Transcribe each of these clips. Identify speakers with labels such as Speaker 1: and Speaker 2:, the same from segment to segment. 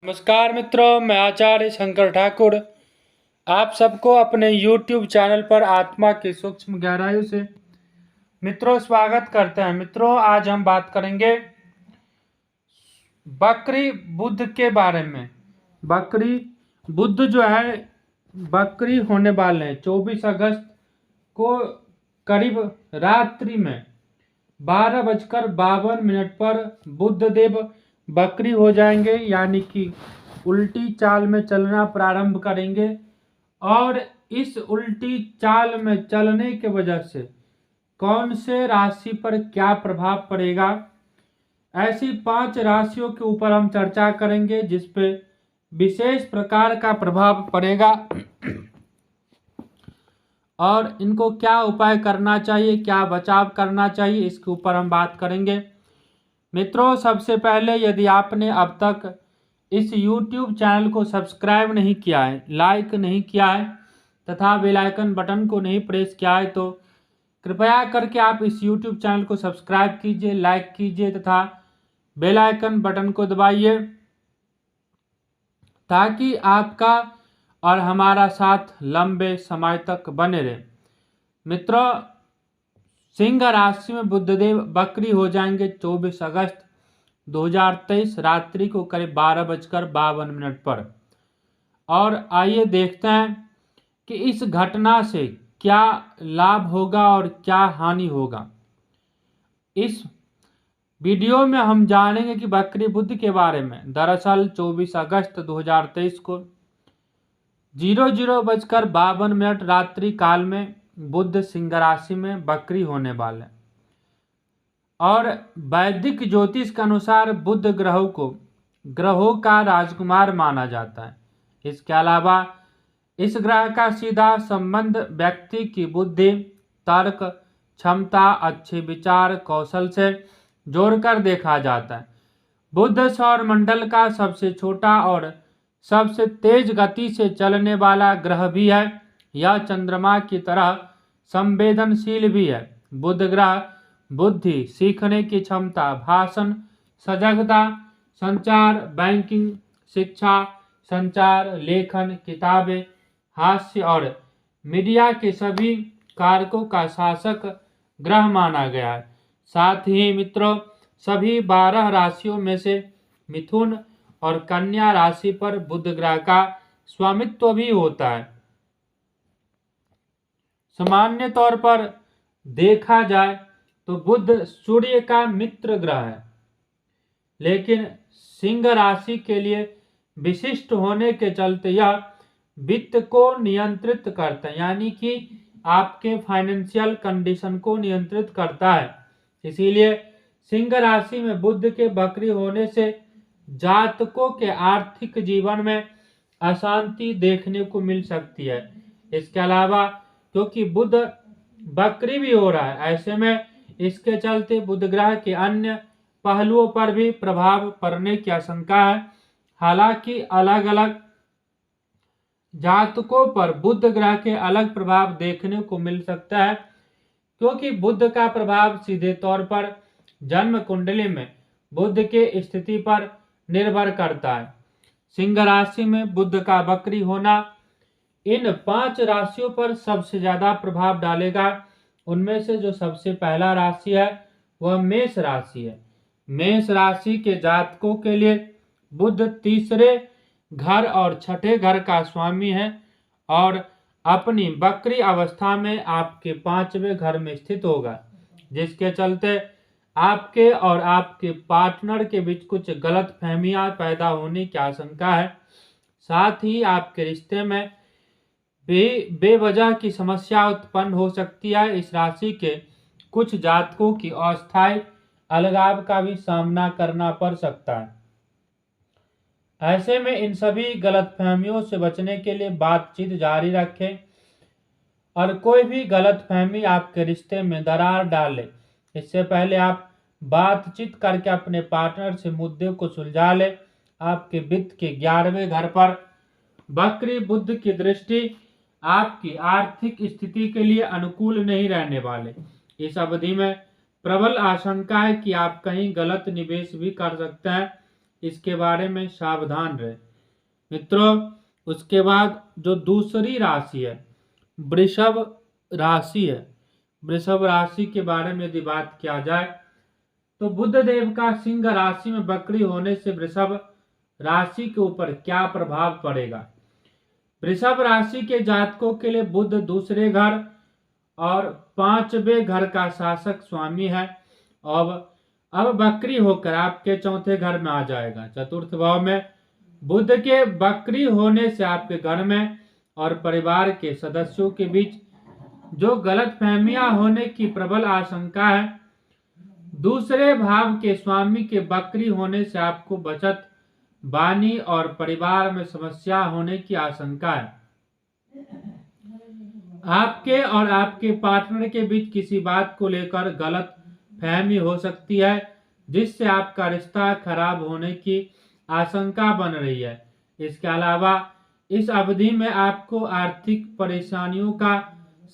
Speaker 1: नमस्कार मित्रों, मैं आचार्य शंकर ठाकुर आप सबको अपने YouTube चैनल पर आत्मा की सूक्ष्म गहराइयों से मित्रों स्वागत करते हैं। मित्रों, आज हम बात करेंगे बकरी बुद्ध के बारे में। बकरी बुद्ध जो है बकरी होने वाले हैं 24 अगस्त को करीब रात्रि में 12:52 पर बुद्ध देव बकरी हो जाएंगे, यानी कि उल्टी चाल में चलना प्रारंभ करेंगे। और इस उल्टी चाल में चलने के वजह से कौन से राशि पर क्या प्रभाव पड़ेगा, ऐसी 5 राशियों के ऊपर हम चर्चा करेंगे जिस पे विशेष प्रकार का प्रभाव पड़ेगा और इनको क्या उपाय करना चाहिए, क्या बचाव करना चाहिए, इसके ऊपर हम बात करेंगे। मित्रों, सबसे पहले यदि आपने अब तक इस YouTube चैनल को सब्सक्राइब नहीं किया है, लाइक नहीं किया है तथा बेल आइकन बटन को नहीं प्रेस किया है तो कृपया करके आप इस YouTube चैनल को सब्सक्राइब कीजिए, लाइक कीजिए तथा बेल आइकन बटन को दबाइए ताकि आपका और हमारा साथ लंबे समय तक बने रहे। मित्रों, सिंह राशि में बुद्धदेव बकरी हो जाएंगे 24 अगस्त 2023 रात्रि को करीब 12:52 पर। और आइए देखते हैं कि इस घटना से क्या लाभ होगा और क्या हानि होगा। इस वीडियो में हम जानेंगे कि बकरी बुद्ध के बारे में। दरअसल 24 अगस्त 2023 को 00:52 रात्रि काल में बुद्ध सिंह राशि में बकरी होने वाले। और वैदिक ज्योतिष के अनुसार बुद्ध ग्रहों का राजकुमार माना जाता है। इसके अलावा इस ग्रह का सीधा संबंध व्यक्ति की बुद्धि, तर्क क्षमता, अच्छे विचार कौशल से जोड़कर देखा जाता है। बुद्ध सौर मंडल का सबसे छोटा और सबसे तेज गति से चलने वाला ग्रह भी है। यह चंद्रमा की तरह संवेदनशील भी है। बुध ग्रह बुद्धि, सीखने की क्षमता, भाषण, सजगता, संचार, बैंकिंग, शिक्षा, संचार, लेखन, किताबें, हास्य और मीडिया के सभी कारकों का शासक ग्रह माना गया है। साथ ही मित्रों, सभी 12 राशियों में से मिथुन और कन्या राशि पर बुध ग्रह का स्वामित्व भी होता है। सामान्य तौर पर देखा जाए तो बुध सूर्य का मित्र ग्रह है, लेकिन सिंह राशि के लिए विशिष्ट होने के चलते यह वित्त को नियंत्रित करता है, यानी कि आपके फाइनेंशियल कंडीशन को नियंत्रित करता है। इसीलिए सिंह राशि में बुध के बकरी होने से जातकों के आर्थिक जीवन में अशांति देखने को मिल सकती है। इसके अलावा क्योंकि बुध बकरी भी हो रहा है, ऐसे में इसके चलते बुध ग्रह के अन्य पहलुओं पर भी प्रभाव पड़ने की आशंका है। हालांकि अलग अलग जातकों पर बुध ग्रह के अलग प्रभाव देखने को मिल सकता है, क्योंकि बुध का प्रभाव सीधे तौर पर जन्म कुंडली में बुध के स्थिति पर निर्भर करता है। सिंह राशि में बुध का बकरी होना इन 5 राशियों पर सबसे ज्यादा प्रभाव डालेगा। उनमें से जो सबसे पहला राशि है वह मेष राशि है। मेष राशि के जातकों के लिए बुध तीसरे घर और छठे घर का स्वामी है और अपनी बकरी अवस्था में आपके 5वें घर में स्थित होगा, जिसके चलते आपके और आपके पार्टनर के बीच कुछ गलत फहमियां पैदा होने की आशंका है। साथ ही आपके रिश्ते में बेवजह की समस्या उत्पन्न हो सकती है। इस राशि के कुछ जातकों की अस्थायी अलगाव का भी सामना करना पड़ सकता है। ऐसे में इन सभी गलतफहमियों से बचने के लिए बातचीत जारी रखें और कोई भी गलतफहमी आपके रिश्ते में दरार डाले इससे पहले आप बातचीत करके अपने पार्टनर से मुद्दे को सुलझा ले। आपके वित्त के 11वें घर पर बकरी बुध की दृष्टि आपकी आर्थिक स्थिति के लिए अनुकूल नहीं रहने वाले। इस अवधि में प्रबल आशंका है कि आप कहीं गलत निवेश भी कर सकते हैं। इसके बारे में सावधान रहे। मित्रों, उसके बाद जो दूसरी राशि है वृषभ राशि है। वृषभ राशि के बारे में यदि बात किया जाए तो बुध देव का सिंह राशि में वक्री होने से वृषभ राशि के ऊपर क्या प्रभाव पड़ेगा। वृषभ राशि के जातकों के लिए बुध दूसरे घर और 5वें घर का शासक स्वामी है। अब वक्री होकर आपके चौथे घर में आ जाएगा। चतुर्थ भाव में बुध के वक्री होने से आपके घर में और परिवार के सदस्यों के बीच जो गलतफहमियां होने की प्रबल आशंका है। दूसरे भाव के स्वामी के वक्री होने से आपको बचत, वाणी और परिवार में समस्या होने की आशंका है। आपके और आपके पार्टनर के बीच किसी बात को लेकर गलत फहमी हो सकती है, जिससे आपका रिश्ता खराब होने की आशंका बन रही है। इसके अलावा इस अवधि में आपको आर्थिक परेशानियों का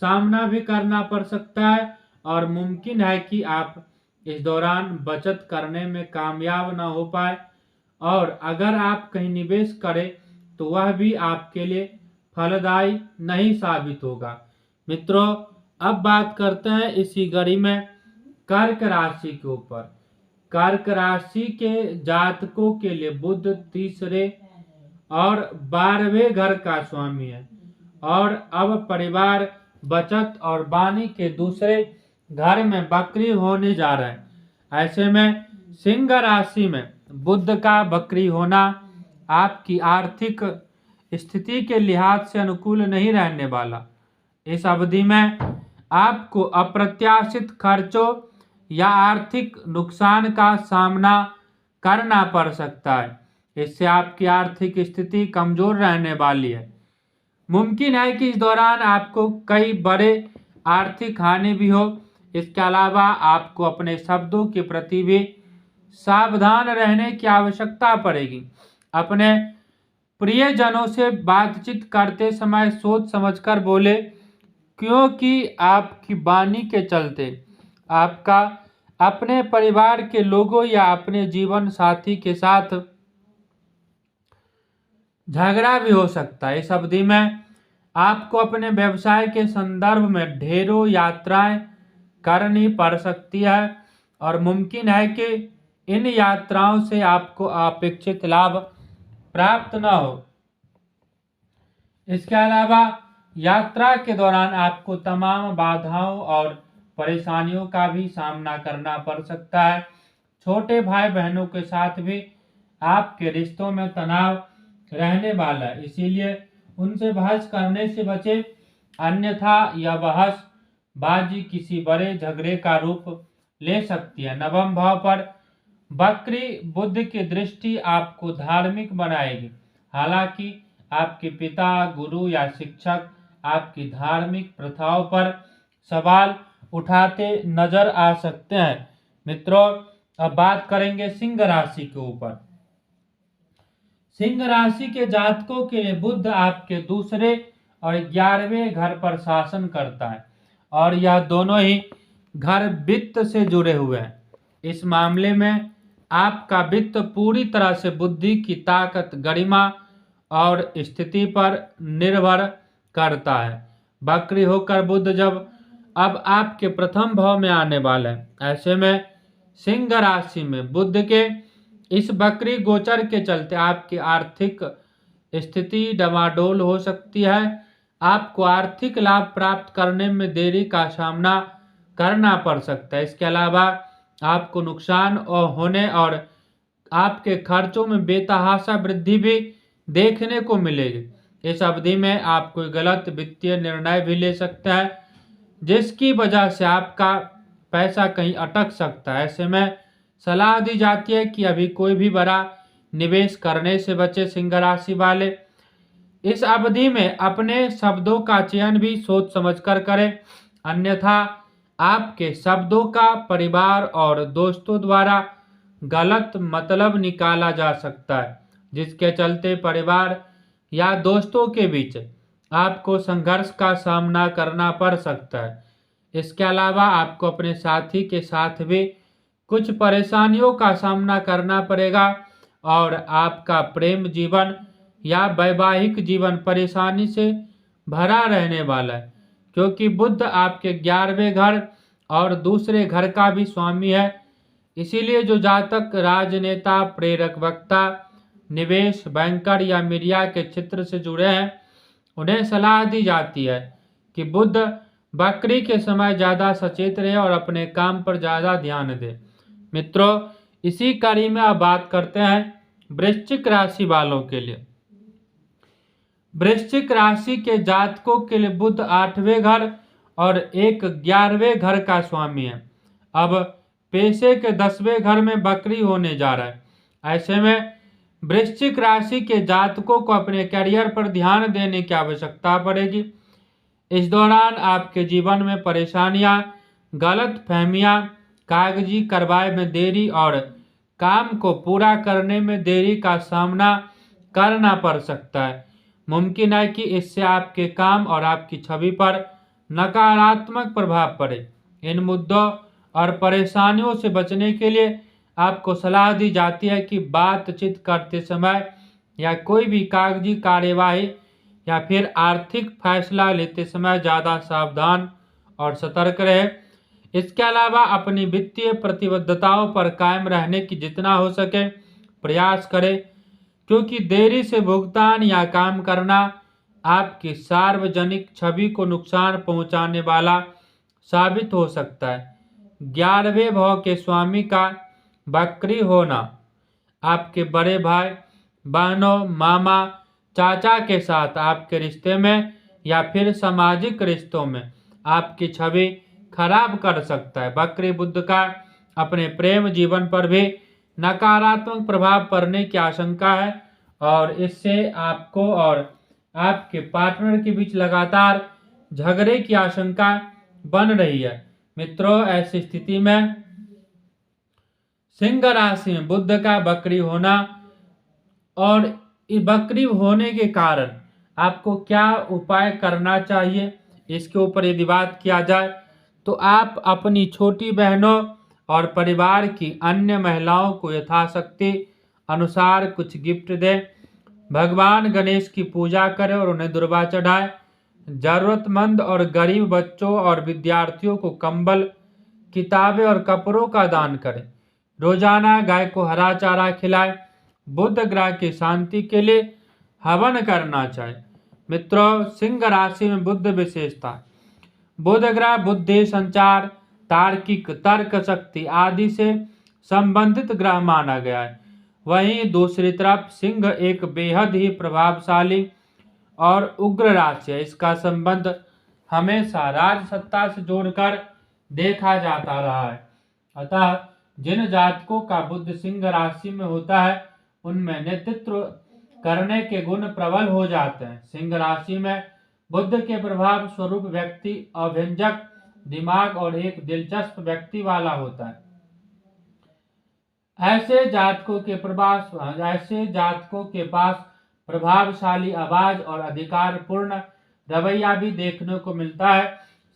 Speaker 1: सामना भी करना पड़ सकता है और मुमकिन है कि आप इस दौरान बचत करने में कामयाब ना हो पाए, और अगर आप कहीं निवेश करें तो वह भी आपके लिए फलदायी नहीं साबित होगा। मित्रों, अब बात करते हैं इसी कड़ी में कर्क राशि के ऊपर। कर्क राशि के जातकों के लिए बुध तीसरे और 12वें घर का स्वामी है और अब परिवार, बचत और वाणी के दूसरे घर में वक्री होने जा रहा है। ऐसे में सिंह राशि में बुध का वक्री होना आपकी आर्थिक स्थिति के लिहाज से अनुकूल नहीं रहने वाला। इस अवधि में आपको अप्रत्याशित खर्चों या आर्थिक नुकसान का सामना करना पड़ सकता है। इससे आपकी आर्थिक स्थिति कमजोर रहने वाली है। मुमकिन है कि इस दौरान आपको कई बड़े आर्थिक हानि भी हो। इसके अलावा आपको अपने शब्दों के प्रति भी सावधान रहने की आवश्यकता पड़ेगी। अपने प्रियजनों से बातचीत करते समय सोच समझकर बोले, क्योंकि आपकी वाणी के चलते आपका अपने परिवार के लोगों या अपने जीवन साथी के साथ झगड़ा भी हो सकता है। इस अवधि में आपको अपने व्यवसाय के संदर्भ में ढेरों यात्राएं करनी पड़ सकती है और मुमकिन है कि इन यात्राओं से आपको अपेक्षित लाभ प्राप्त न हो। इसके अलावा यात्रा के दौरान आपको तमाम बाधाओं और परेशानियों का भी सामना करना पड़ सकता है। छोटे भाई बहनों के साथ भी आपके रिश्तों में तनाव रहने वाला है, इसीलिए उनसे बहस करने से बचे, अन्यथा यह बहस बाजी किसी बड़े झगड़े का रूप ले सकती है। नवम भाव पर वक्री बुध की दृष्टि आपको धार्मिक बनाएगी। हालांकि आपके पिता, गुरु या शिक्षक आपकी धार्मिक प्रथाओं पर सवाल उठाते नजर आ सकते हैं। मित्रों, अब बात करेंगे सिंह राशि के ऊपर। सिंह राशि के जातकों के लिए बुध आपके दूसरे और 11वें घर पर शासन करता है और यह दोनों ही घर वित्त से जुड़े हुए हैं। इस मामले में आपका वित्त पूरी तरह से बुद्धि की ताकत, गरिमा और स्थिति पर निर्भर करता है। वक्री होकर बुध जब अब आपके प्रथम भाव में आने वाला है, ऐसे में सिंह राशि में बुध के इस वक्री गोचर के चलते आपकी आर्थिक स्थिति डमाडोल हो सकती है। आपको आर्थिक लाभ प्राप्त करने में देरी का सामना करना पड़ सकता है। इसके अलावा आपको नुकसान होने और आपके खर्चों में बेतहाशा वृद्धि भी देखने को मिलेगी। इस अवधि में आप कोई गलत वित्तीय निर्णय भी ले सकता है, जिसकी वजह से आपका पैसा कहीं अटक सकता है। ऐसे में सलाह दी जाती है कि अभी कोई भी बड़ा निवेश करने से बचे सिंह राशि वाले। इस अवधि में अपने शब्दों का चयन भी सोच समझकर करें, अन्यथा आपके शब्दों का परिवार और दोस्तों द्वारा गलत मतलब निकाला जा सकता है, जिसके चलते परिवार या दोस्तों के बीच आपको संघर्ष का सामना करना पड़ सकता है। इसके अलावा आपको अपने साथी के साथ भी कुछ परेशानियों का सामना करना पड़ेगा और आपका प्रेम जीवन या वैवाहिक जीवन परेशानी से भरा रहने वाला है, क्योंकि बुध आपके 11वें घर और दूसरे घर का भी स्वामी है। इसीलिए जो जातक राजनेता, प्रेरक वक्ता, निवेश, बैंकर या मीडिया के क्षेत्र से जुड़े हैं, उन्हें सलाह दी जाती है कि बुध बकरी के समय ज़्यादा सचेत रहे और अपने काम पर ज़्यादा ध्यान दे। मित्रों, इसी कड़ी में अब बात करते हैं वृश्चिक राशि वालों के लिए। वृश्चिक राशि के जातकों के लिए बुध 8वें घर और एक 11वें घर का स्वामी है। अब पैसे के 10वें घर में बकरी होने जा रहा है। ऐसे में वृश्चिक राशि के जातकों को अपने करियर पर ध्यान देने की आवश्यकता पड़ेगी। इस दौरान आपके जीवन में परेशानियां, गलत फहमियां, कागजी कार्रवाई में देरी और काम को पूरा करने में देरी का सामना करना पड़ सकता है। मुमकिन है कि इससे आपके काम और आपकी छवि पर नकारात्मक प्रभाव पड़े। इन मुद्दों और परेशानियों से बचने के लिए आपको सलाह दी जाती है कि बातचीत करते समय या कोई भी कागजी कार्यवाही या फिर आर्थिक फैसला लेते समय ज़्यादा सावधान और सतर्क रहे। इसके अलावा अपनी वित्तीय प्रतिबद्धताओं पर कायम रहने की जितना हो सके प्रयास करें, क्योंकि देरी से भुगतान या काम करना आपकी सार्वजनिक छवि को नुकसान पहुंचाने वाला साबित हो सकता है। 11वें भाव के स्वामी का बकरी होना आपके बड़े भाई, बहनों, मामा, चाचा के साथ आपके रिश्ते में या फिर सामाजिक रिश्तों में आपकी छवि खराब कर सकता है। बकरी बुध का अपने प्रेम जीवन पर भी नकारात्मक प्रभाव पड़ने की आशंका है और इससे आपको और आपके पार्टनर के बीच लगातार झगड़े की आशंका बन रही है। मित्रों, ऐसी स्थिति में सिंह राशि में बुध का बकरी होना और बकरी होने के कारण आपको क्या उपाय करना चाहिए, इसके ऊपर यदि बात किया जाए तो आप अपनी छोटी बहनों और परिवार की अन्य महिलाओं को यथाशक्ति अनुसार कुछ गिफ्ट दें। भगवान गणेश की पूजा करें और उन्हें दुर्वा चढ़ाएं। जरूरतमंद और गरीब बच्चों और विद्यार्थियों को कंबल, किताबें और कपड़ों का दान करें। रोजाना गाय को हरा चारा खिलाएं। बुध ग्रह की शांति के लिए हवन करना चाहिए। मित्रों, सिंह राशि में बुध विशेषता। बुध ग्रह बुद्धि, संचार, तार्किक, तर्क शक्ति आदि से संबंधित ग्रह माना गया है। वहीं दूसरी तरफ सिंह एक बेहद ही प्रभावशाली और उग्र राशि है। इसका संबंध हमेशा राजसत्ता से जोड़कर देखा जाता रहा है। अतः जिन जातकों का बुध सिंह राशि में होता है उनमें नेतृत्व करने के गुण प्रबल हो जाते हैं। सिंह राशि में बुध के प्रभाव स्वरूप व्यक्ति अभ्यंजक दिमाग और एक दिलचस्प व्यक्ति वाला होता है। ऐसे जातकों के पास प्रभावशाली आवाज और अधिकारपूर्ण रवैया भी देखने को मिलता है।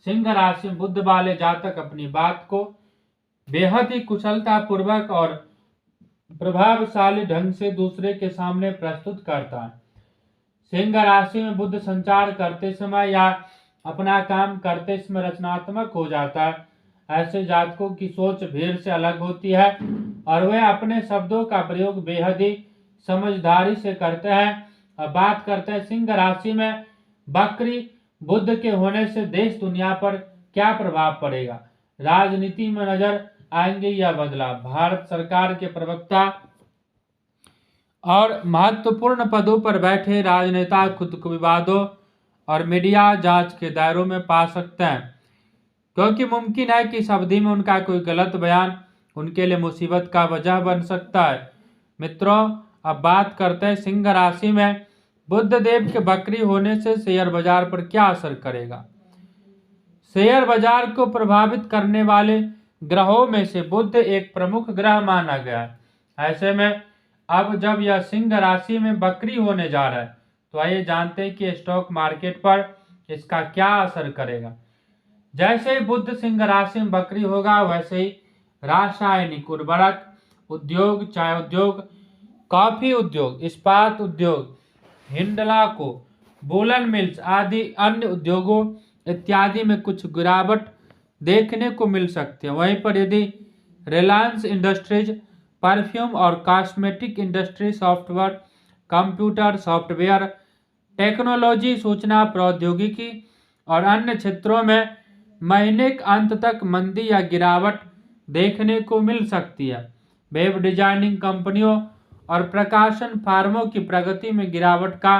Speaker 1: सिंह राशि में बुध वाले जातक अपनी बात को बेहद ही कुशलता पूर्वक और प्रभावशाली ढंग से दूसरे के सामने प्रस्तुत करता है। सिंह राशि में बुध संचार करते समय या अपना काम करते समय रचनात्मक हो जाता है। ऐसे जातकों की सोच भीड़ से अलग होती है और वे अपने शब्दों का प्रयोग बेहद ही समझदारी से करते हैं। अब बात करते हैं सिंह राशि में बकरी बुध के होने से देश दुनिया पर क्या प्रभाव पड़ेगा, राजनीति में नजर आएंगे या बदलाव। भारत सरकार के प्रवक्ता और महत्वपूर्ण पदों पर बैठे राजनेता खुद को विवादों और मीडिया जांच के दायरों में पा सकते हैं, क्योंकि मुमकिन है कि इस अवधि में उनका कोई गलत बयान उनके लिए मुसीबत का वजह बन सकता है। मित्रों, अब बात करते हैं सिंह राशि में बुध देव के बकरी होने से शेयर बाजार पर क्या असर करेगा। शेयर बाजार को प्रभावित करने वाले ग्रहों में से बुध एक प्रमुख ग्रह माना गया है। ऐसे में अब जब यह सिंह राशि में बकरी होने जा रहा है तो आइए जानते हैं कि स्टॉक मार्केट पर इसका क्या असर करेगा। जैसे ही बुध सिंह राशि में बकरी होगा वैसे ही रासायनिक उर्वरक उद्योग, चाय उद्योग, कॉफी उद्योग, इस्पात उद्योग, हिंडलाको, वूलन मिल्स आदि अन्य उद्योगों इत्यादि में कुछ गिरावट देखने को मिल सकती है। वहीं पर यदि रिलायंस इंडस्ट्रीज परफ्यूम और cosmetic industry, software, computer software, technology, सूचना प्रौद्योगिकी और अन्य क्षेत्रों में महीने के अंत तक मंदी या गिरावट देखने को मिल सकती है। वेब डिजाइनिंग कंपनियों और प्रकाशन फर्मों की प्रगति में गिरावट का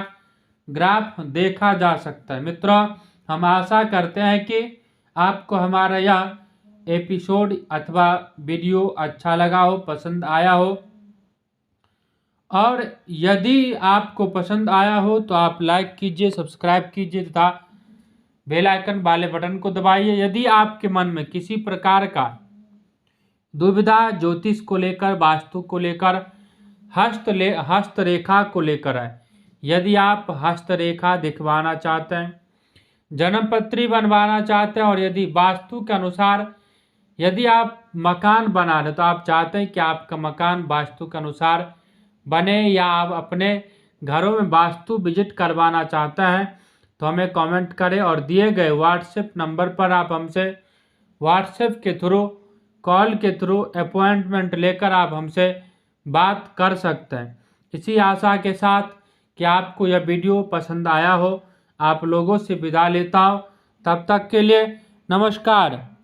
Speaker 1: ग्राफ देखा जा सकता है। मित्रों, हम आशा करते हैं कि आपको हमारा यह एपिसोड अथवा वीडियो अच्छा लगा हो, पसंद आया हो, और यदि आपको पसंद आया हो तो आप लाइक कीजिए, सब्सक्राइब कीजिए तथा बेल आइकन वाले बटन को दबाइए। यदि आपके मन में किसी प्रकार का दुविधा ज्योतिष को लेकर, वास्तु को लेकर, हस्तरेखा को लेकर है, यदि आप हस्तरेखा दिखवाना चाहते हैं, जन्मपत्री बनवाना चाहते हैं, और यदि वास्तु के अनुसार यदि आप मकान बना रहे तो आप चाहते हैं कि आपका मकान वास्तु के अनुसार बने, या आप अपने घरों में वास्तु विजिट करवाना चाहते हैं, तो हमें कमेंट करें और दिए गए व्हाट्सएप नंबर पर आप हमसे व्हाट्सएप के थ्रू, कॉल के थ्रू अपॉइंटमेंट लेकर आप हमसे बात कर सकते हैं। इसी आशा के साथ कि आपको यह वीडियो पसंद आया हो, आप लोगों से विदा लेता हूँ। तब तक के लिए नमस्कार।